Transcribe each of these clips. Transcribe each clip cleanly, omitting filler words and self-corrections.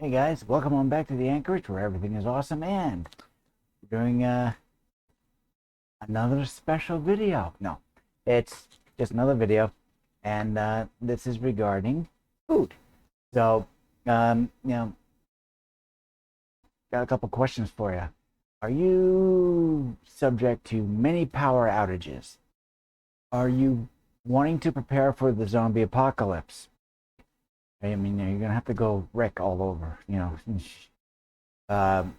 Hey guys, welcome on back to the AnKorage where everything is awesome, and we're doing another special video. No, it's just another video, and this is regarding food. So, got a couple questions for you. Are you subject to many power outages? Are you wanting to prepare for the zombie apocalypse? I mean, you're gonna have to go wreck all over, Um,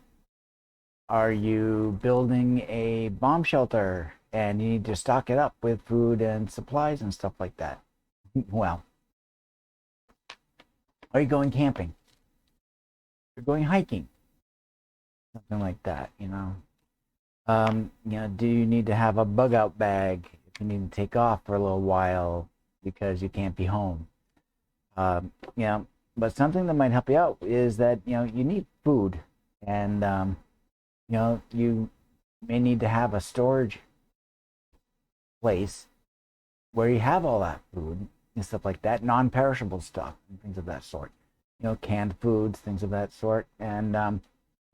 are you building a bomb shelter and you need to stock it up with food and supplies and stuff like that? Well, are you going camping? You're going hiking, something like that. Do you need to have a bug out bag if you need to take off for a little while because you can't be home? Um, you know, but something that might help you out is that you need food, and you may need to have a storage place where you have all that food and stuff like that, non-perishable stuff and things of that sort. Canned foods, things of that sort, and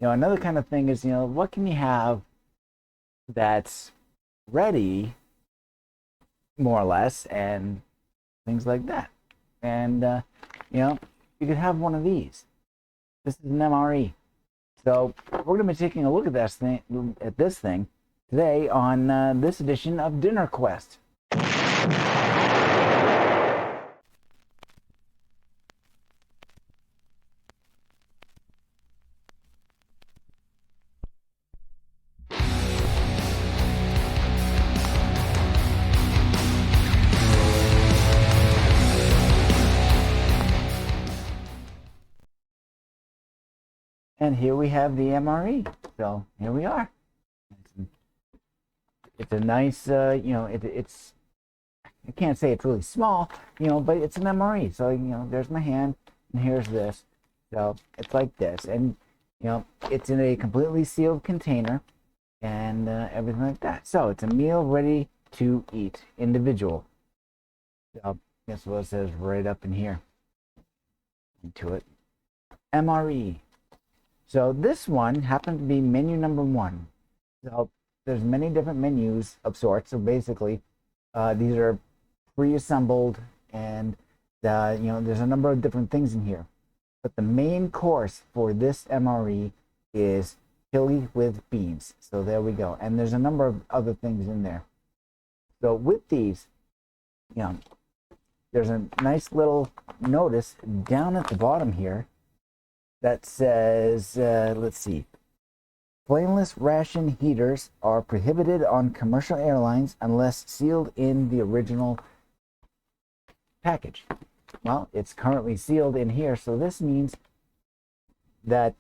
another kind of thing is what can you have that's ready, more or less, and things like that. And you could have one of these. This is an MRE. So we're going to be taking a look at this thing today on this edition of Dinner Quest. And here we have the MRE. So here we are. It's a nice, it's, I can't say it's really small, but it's an MRE. So, there's my hand and here's this. So it's like this. And, it's in a completely sealed container and everything like that. So it's a meal ready to eat, individual. So guess what it says right up in here. Into it. MRE. So this one happened to be menu number 1. So there's many different menus of sorts. So basically, these are pre-assembled, and there's a number of different things in here. But the main course for this MRE is chili with beans. So there we go. And there's a number of other things in there. So with these, there's a nice little notice down at the bottom here that says, let's see, flameless ration heaters are prohibited on commercial airlines unless sealed in the original package. Well, it's currently sealed in here, so this means that,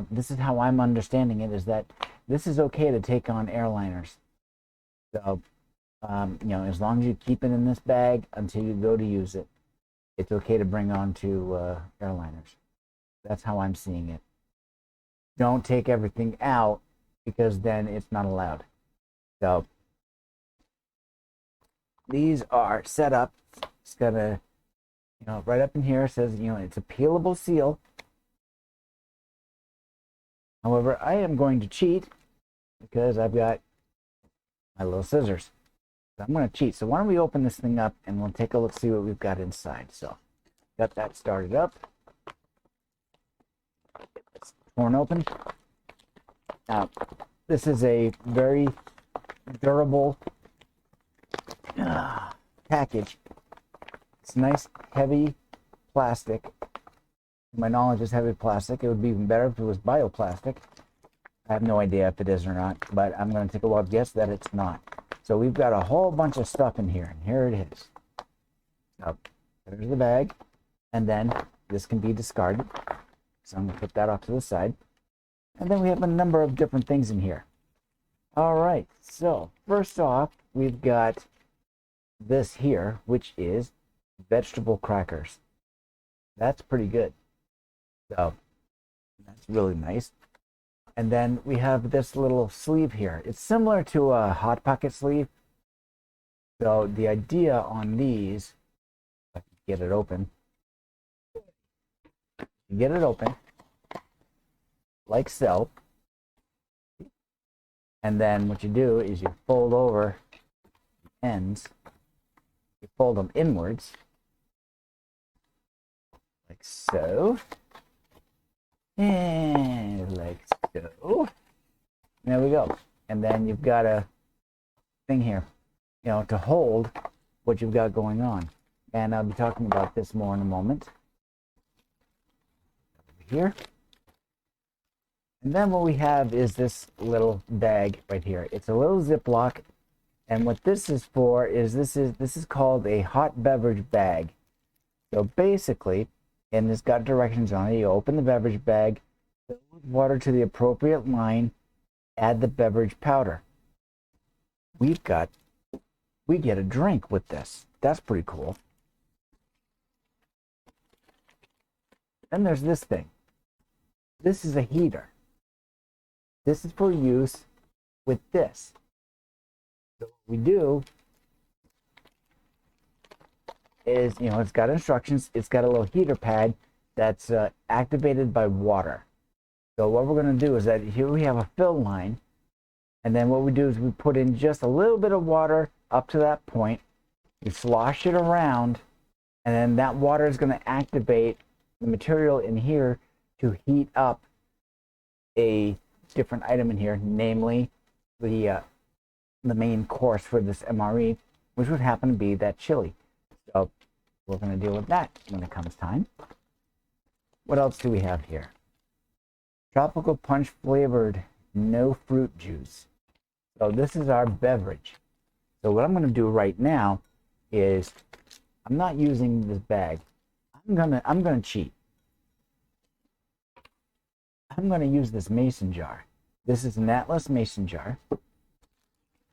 this is how I'm understanding it, is that this is okay to take on airliners. So, as long as you keep it in this bag until you go to use it, it's okay to bring on to airliners. That's how I'm seeing it. Don't take everything out because then it's not allowed. So these are set up. It's got a, right up in here says, it's a peelable seal. However, I am going to cheat because I've got my little scissors. So I'm going to cheat. So why don't we open this thing up and we'll take a look, see what we've got inside. So got that started up. Torn open. Now, this is a very durable package. It's nice, heavy plastic. To my knowledge, it's heavy plastic. It would be even better if it was bioplastic. I have no idea if it is or not, but I'm going to take a wild guess that it's not. So we've got a whole bunch of stuff in here, and here it is. So there's the bag, and then this can be discarded. So I'm going to put that off to the side. And then we have a number of different things in here. All right, so first off, we've got this here, which is vegetable crackers. That's pretty good. So that's really nice. And then we have this little sleeve here. It's similar to a Hot Pocket sleeve. So the idea on these, if I can get it open, you get it open, like so. And then what you do is you fold over the ends. You fold them inwards, like so. And like so. There we go. And then you've got a thing here, you know, to hold what you've got going on. And I'll be talking about this more in a moment. Over here. And then what we have is this little bag right here. It's a little Ziploc. And what this is for is this is called a hot beverage bag. So basically, and it's got directions on it. You open the beverage bag, fill with water to the appropriate line, add the beverage powder. We get a drink with this. That's pretty cool. Then there's this thing. This is a heater. This is for use with this. So what we do is, you know, it's got instructions. It's got a little heater pad that's activated by water. So what we're going to do is that here we have a fill line. And then what we do is we put in just a little bit of water up to that point. We slosh it around. And then that water is going to activate the material in here to heat up a different item in here, namely the main course for this MRE, which would happen to be that chili. So we're going to deal with that when it comes time. What else do we have here? Tropical punch flavored, no fruit juice. So this is our beverage. So what I'm going to do right now is I'm not using this bag. I'm gonna cheat. I'm going to use this mason jar. This is an Atlas mason jar.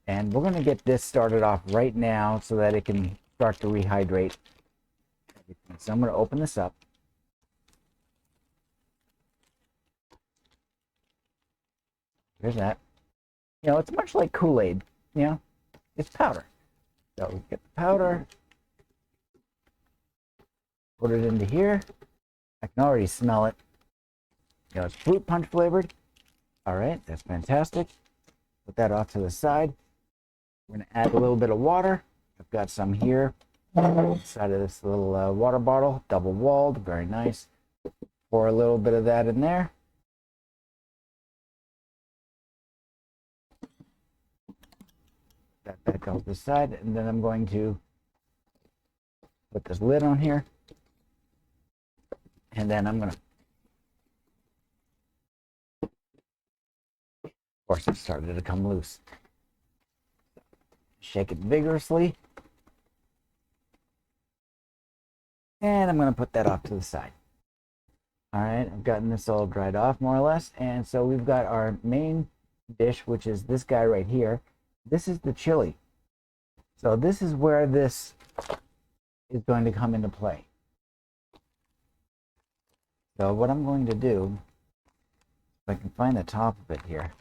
And we're going to get this started off right now so that it can start to rehydrate. So I'm going to open this up. Here's that. You know, it's much like Kool-Aid. You know, it's powder. So we get the powder. Put it into here. I can already smell it. You know, it's fruit punch flavored. All right, that's fantastic. Put that off to the side. We're going to add a little bit of water. I've got some here inside of this little water bottle, double walled, very nice. Pour a little bit of that in there. That back off the side, and then I'm going to put this lid on here. And then I'm going to, of course, it started to come loose. Shake it vigorously. And I'm going to put that off to the side. All right, I've gotten this all dried off more or less. And so we've got our main dish, which is this guy right here. This is the chili. So this is where this is going to come into play. So what I'm going to do, if I can find the top of it here.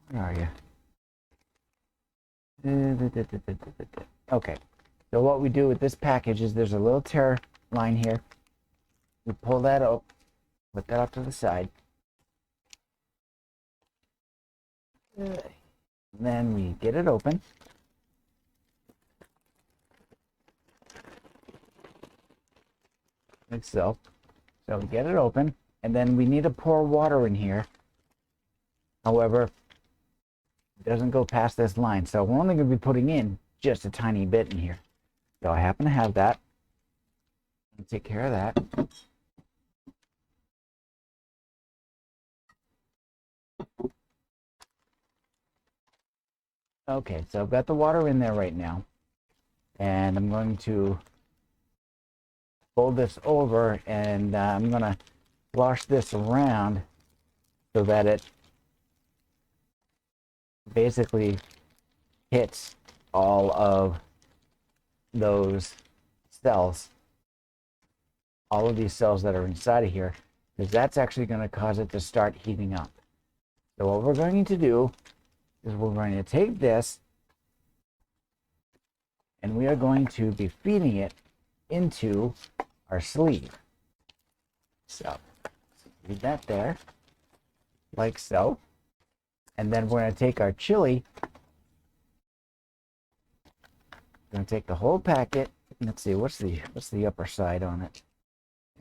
Where are you? Okay, so what we do with this package is there's a little tear line here. We pull that up, put that off to the side. Then we get it open. Like so. So we get it open, and then we need to pour water in here. However, it doesn't go past this line, so we're only going to be putting in just a tiny bit in here. So I happen to have that. I'll take care of that. Okay, so I've got the water in there right now, and I'm going to fold this over, and I'm going to wash this around so that it basically hits all of those cells, all of these cells that are inside of here, because that's actually going to cause it to start heating up. So what we're going to do is we're going to take this and we are going to be feeding it into our sleeve. So do that there, like so. And then we're going to take our chili. We're going to take the whole packet. Let's see, what's the upper side on it?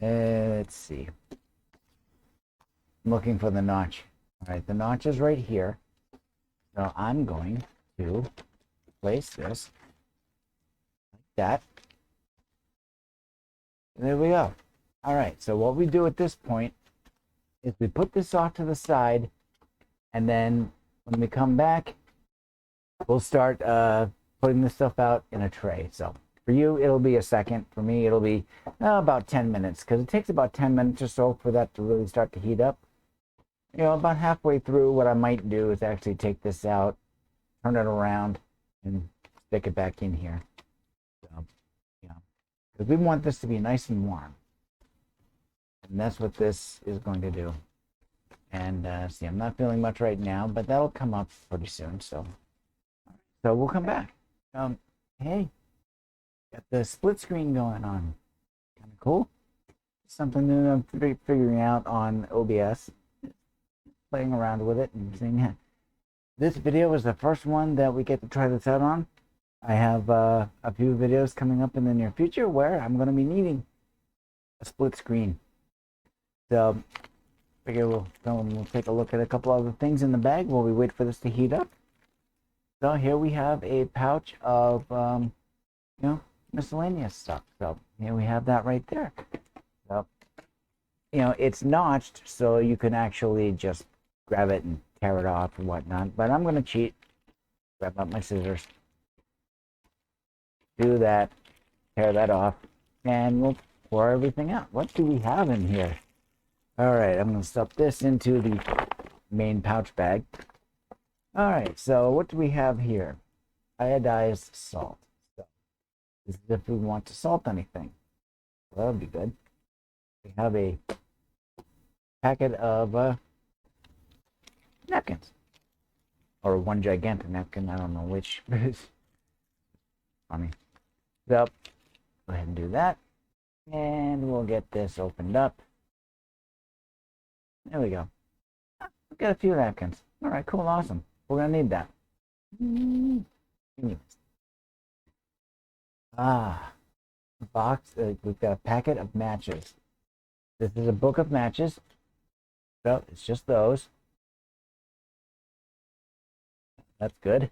Let's see. I'm looking for the notch. All right, the notch is right here. So I'm going to place this like that. And there we go. All right, so what we do at this point is we put this off to the side, and then when we come back, we'll start putting this stuff out in a tray. So for you, it'll be a second. For me, it'll be about 10 minutes, because it takes about 10 minutes or so for that to really start to heat up. You know, about halfway through, what I might do is actually take this out, turn it around, and stick it back in here. So, yeah, because we want this to be nice and warm. And that's what this is going to do. And see, I'm not feeling much right now, but that'll come up pretty soon. So we'll come back. Hey, got the split screen going on. Kind of cool. Something that I'm figuring out on OBS. Playing around with it and seeing it. This video was the first one that we get to try this out on. I have a few videos coming up in the near future where I'm going to be needing a split screen. So I figure we'll take a look at a couple other things in the bag while we wait for this to heat up. So here we have a pouch of you know, miscellaneous stuff. So here we have that right there. So you know, it's notched, so you can actually just grab it and tear it off and whatnot. But I'm going to cheat. Grab up my scissors. Do that. Tear that off. And we'll pour everything out. What do we have in here? All right, I'm going to stuff this into the main pouch bag. All right, so what do we have here? Iodized salt. So this is if we want to salt anything. Well, that would be good. We have a packet of napkins, or one gigantic napkin. I don't know which. Funny. So go ahead and do that, and we'll get this opened up. There we go. We've got a few napkins. All right, cool, awesome. We're gonna need that. Box. We've got a packet of matches. This is a book of matches. So it's just those. That's good.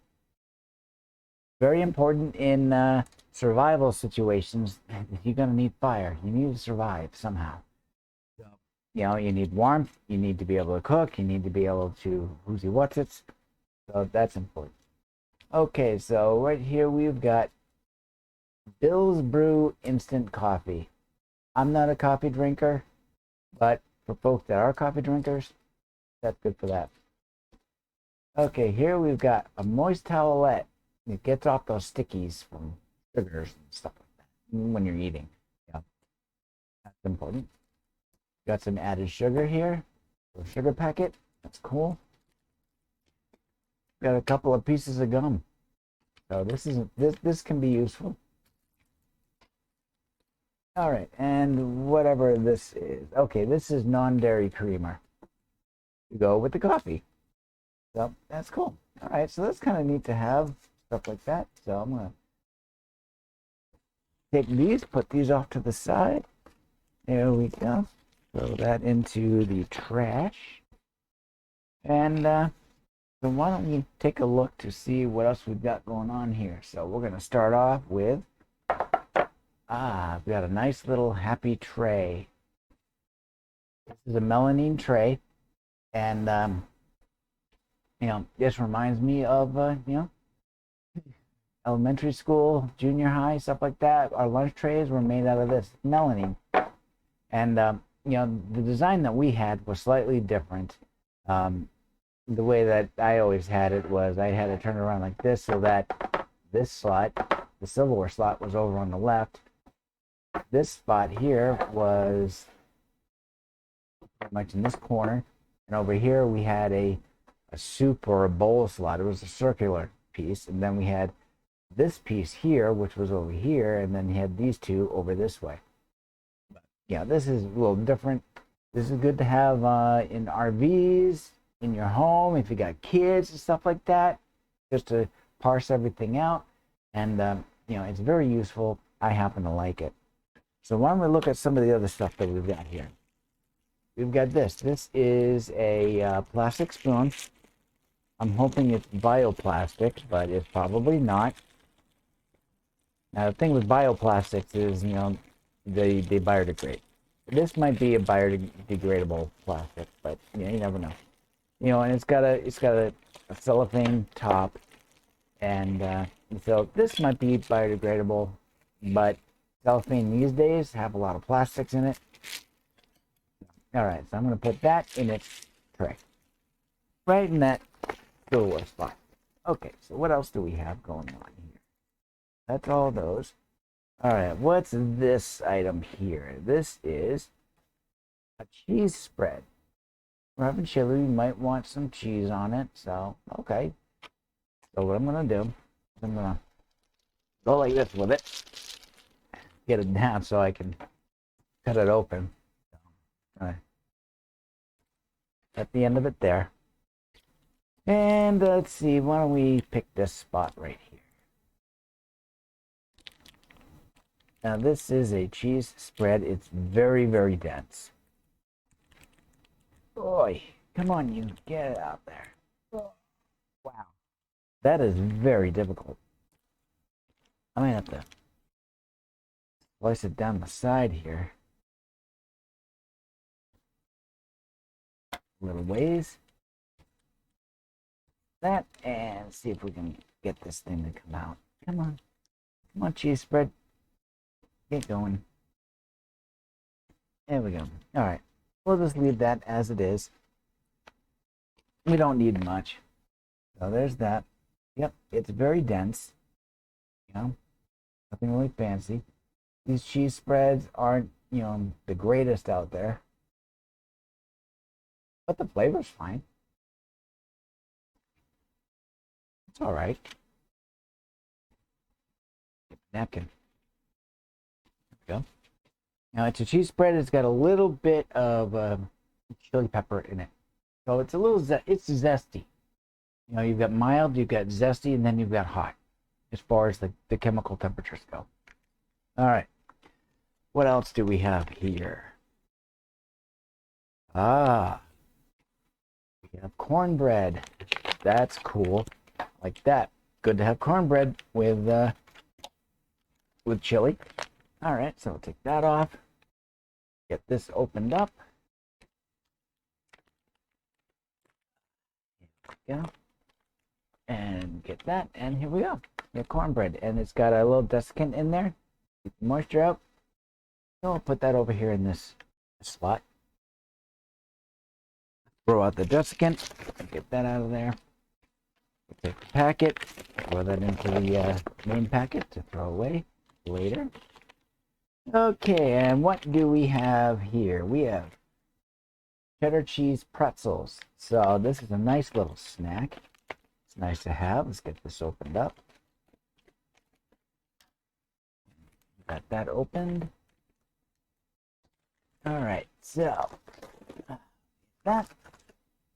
Very important in survival situations. You're going to need fire. You need to survive somehow. So, you know, you need warmth. You need to be able to cook. You need to be able to whoozy what's it. So that's important. Okay, so right here we've got Bill's Brew Instant Coffee. I'm not a coffee drinker, but for folks that are coffee drinkers, that's good for that. Okay, here we've got a moist towelette. It gets off those stickies from sugars and stuff like that when you're eating. Yeah, that's important. Got some added sugar here. A sugar packet. That's cool. Got a couple of pieces of gum. So this can be useful. All right, and whatever this is. Okay, this is non-dairy creamer to go with the coffee. So that's cool. All right, so that's kind of neat to have stuff like that. So I'm gonna take these, put these off to the side. There we go. Throw that into the trash. And so why don't we take a look to see what else we've got going on here. So we're gonna start off with we got a nice little happy tray. This is a melamine tray, and you know, this reminds me of you know, elementary school, junior high, stuff like that. Our lunch trays were made out of this melamine, and you know, the design that we had was slightly different. The way that I always had it was I had to turn it around like this, so that this slot, the silverware slot, was over on the left. This spot here was pretty much in this corner, and over here we had a soup or a bowl slot. It was a circular piece, and then we had this piece here, which was over here, and then you had these two over this way. But yeah, this is a little different. This is good to have in RVs, in your home, if you got kids and stuff like that, just to parse everything out. And, it's very useful. I happen to like it. So why don't we look at some of the other stuff that we've got here? We've got this. This is a plastic spoon. I'm hoping it's bioplastic, but it's probably not. Now, the thing with bioplastics is, they biodegrade. This might be a biodegradable plastic, but you never know. And it's got a cellophane top, and so this might be biodegradable, but cellophane these days have a lot of plastics in it. All right, so I'm going to put that in its tray, right in that silverware spot. Okay, so what else do we have going on here? That's all those. All right, what's this item here? This is a cheese spread. We're having chili. We might want some cheese on it. So, okay. So what I'm going to do is I'm going to go like this with it. Get it down so I can cut it open. All right. At the end of it there. And let's see, why don't we pick this spot right here. Now this is a cheese spread. It's very, very dense. Boy, come on, you get it out there. Oh, wow, that is very difficult. I might have to slice it down the side here. A little ways. That, and see if we can get this thing to come out. Come on, cheese spread. Get going. There we go. All right, we'll just leave that as it is. We don't need much. So there's that. Yep, it's very dense. Nothing really fancy. These cheese spreads aren't, the greatest out there. But the flavor's fine. It's all right. Napkin. There we go. Now it's a cheese spread. It's got a little bit of chili pepper in it, so it's a little it's zesty. You've got mild, you've got zesty, and then you've got hot, as far as the chemical temperatures go. All right. What else do we have here? We have cornbread. That's cool. Like that. Good to have cornbread with chili. All right, so we'll take that off. Get this opened up. Yeah. And get that, and here we go. We have cornbread, and it's got a little desiccant in there. Keep the moisture out. So I'll put that over here in this slot. Throw out the desiccant. Get that out of there. We'll take the packet. Throw that into the main packet to throw away later. Okay, and what do we have here? We have cheddar cheese pretzels. So this is a nice little snack. It's nice to have. Let's get this opened up. Got that opened. All right, so that.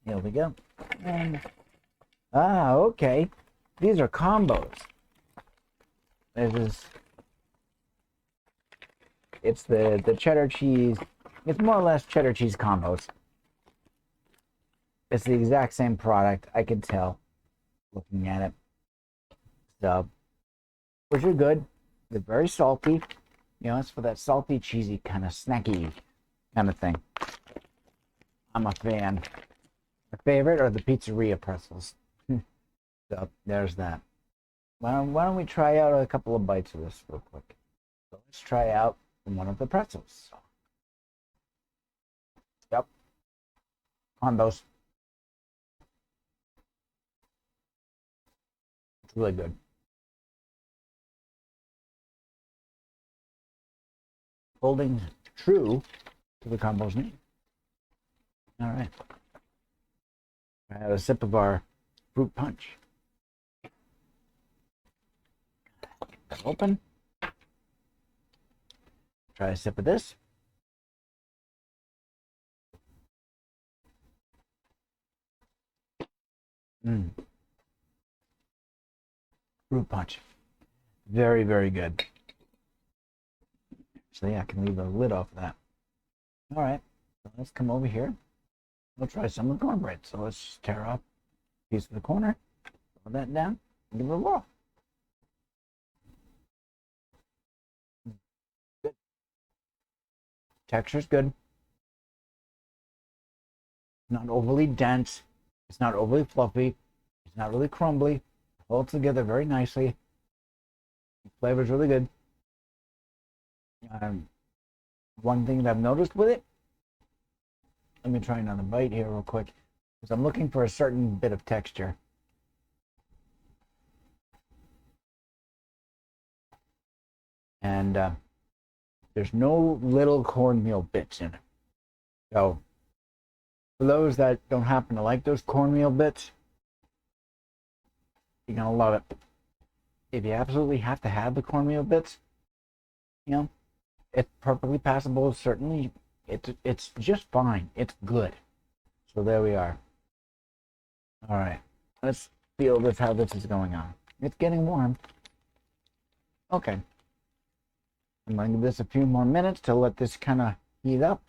Here we go. And okay. These are combos. It's the cheddar cheese. It's more or less cheddar cheese combos. It's the exact same product. I can tell looking at it. So, which are good. They're very salty. It's for that salty, cheesy kind of snacky kind of thing. I'm a fan. My favorite are the pizzeria pretzels. So there's that. Why don't we try out a couple of bites of this real quick? So let's try out one of the pretzels. Yep. On those. It's really good. Holding true to the combo's name. All right. I have a sip of our fruit punch. Get that open. Try a sip of this. Mm. Fruit punch. Very, very good. So yeah, I can leave the lid off of that. All right, so let's come over here. We'll try some of the cornbread. So let's just tear off a piece of the corner, throw that down, and give it a whirl. Good. Texture's good. Not overly dense. It's not overly fluffy. It's not really crumbly. It holds together very nicely. The flavor's really good. One thing that I've noticed with it, let me try another bite here real quick, because I'm looking for a certain bit of texture. And there's no little cornmeal bits in it. So for those that don't happen to like those cornmeal bits, you're gonna love it. If you absolutely have to have the cornmeal bits, you know, it's perfectly passable. Certainly, it's just fine. It's good. So there we are. All right, let's feel this how this is going on. It's getting warm. Okay, I'm gonna give this a few more minutes to let this kind of heat up.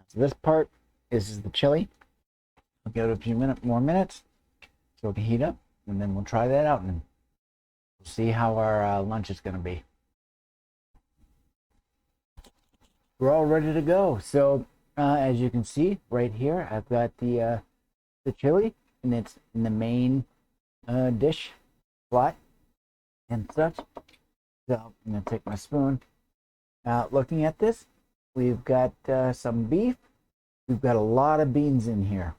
So this part is the chili. I'll give it a few more minutes so it can heat up, and then we'll try that out and we'll see how our lunch is gonna be. We're all ready to go. So as you can see right here, I've got the chili, and it's in the main dish slot and such. So I'm gonna take my spoon. Looking at this, we've got some beef. We've got a lot of beans in here.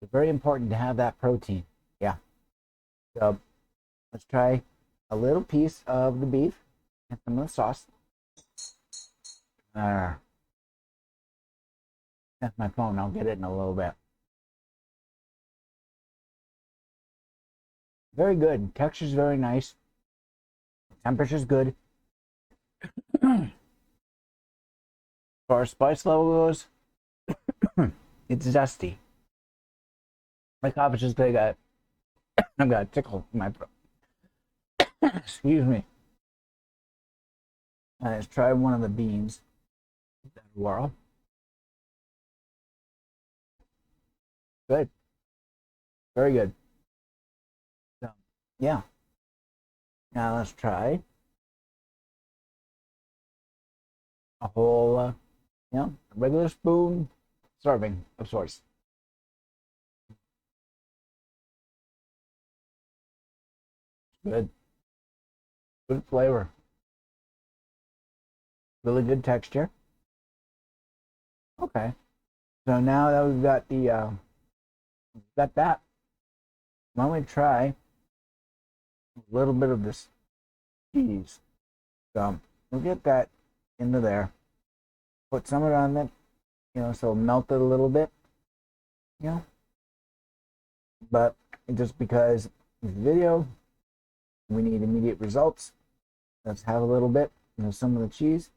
It's very important to have that protein. Yeah. So let's try a little piece of the beef and some of the sauce. That's my phone. I'll get it in a little bit. Very good. Texture's very nice. Temperature's good. As far as spice level goes, it's zesty. My cough is just big. I've got a tickle in my throat. Excuse me. Let's try one of the beans. Whirl. Good. Very good. So, yeah. Now let's try a whole, a regular spoon serving of sorts. Good. Good flavor. Really good texture. Okay. So now that we've got that, why don't we try a little bit of this cheese? So we'll get that into there. Put some of it on it, so melt it a little bit, But just because this video, we need immediate results. Let's have a little bit, some of the cheese.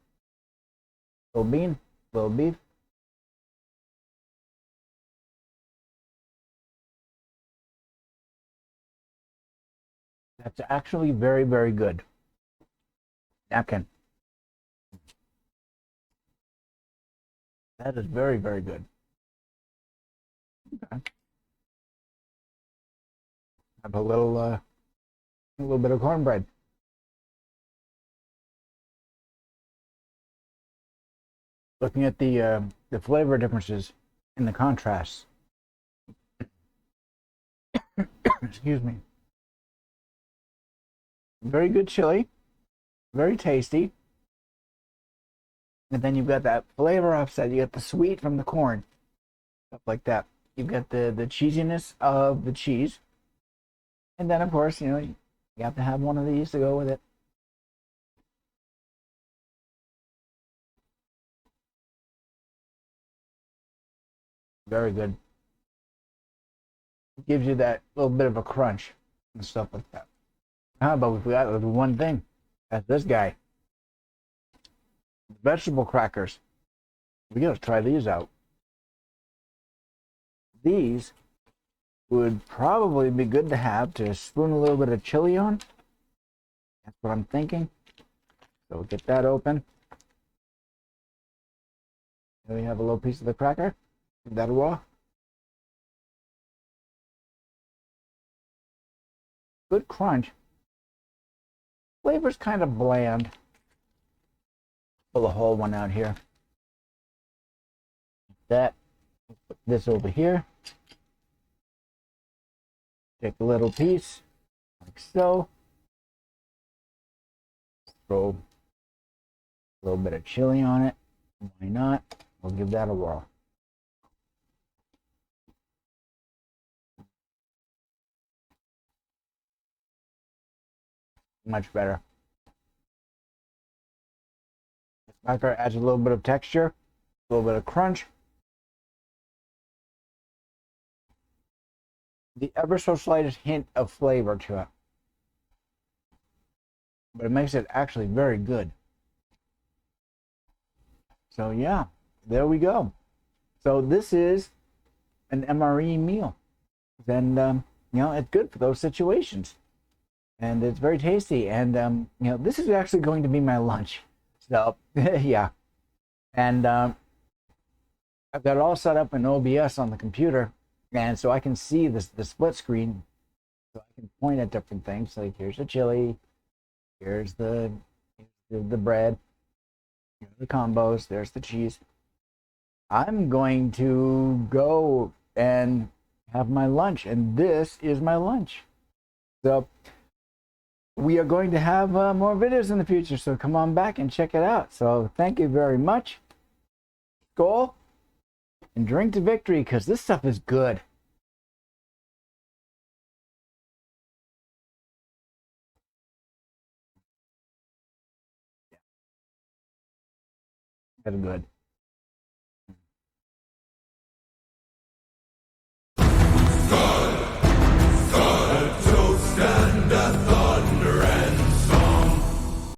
Little bean, little beef. That's actually very, very good. Napkin. That is very, very good. Okay. Have a little bit of cornbread. Looking at the flavor differences and the contrasts. Excuse me. Very good chili, very tasty. And then you've got that flavor offset. You got the sweet from the corn, stuff like that. You've got the cheesiness of the cheese, and then of course you have to have one of these to go with it. Very good. It gives you that little bit of a crunch and stuff like that. How about we got one thing? That's this guy. Vegetable crackers. We gotta try these out. These would probably be good to have to spoon a little bit of chili on. That's what I'm thinking. So we'll get that open. Here we have a little piece of the cracker. Give that a raw. Good crunch. Flavor's kind of bland. Pull a whole one out here. That. Put this over here. Take a little piece, like so. Throw a little bit of chili on it. Why not? We'll give that a whirl. Much better. This cracker adds a little bit of texture, a little bit of crunch. The ever so slightest hint of flavor to it. But it makes it actually very good. So yeah, there we go. So this is an MRE meal. And you know, it's good for those situations. And it's very tasty. And you know, this is actually going to be my lunch. So yeah. And I've got it all set up in OBS on the computer, and so I can see this the split screen, so I can point at different things. Like here's the chili, here's the bread, here's the combos, there's the cheese. I'm going to go and have my lunch, and this is my lunch. So we are going to have more videos in the future, so come on back and check it out. So thank you very much. Skál and drink to victory, because this stuff is good. That's good.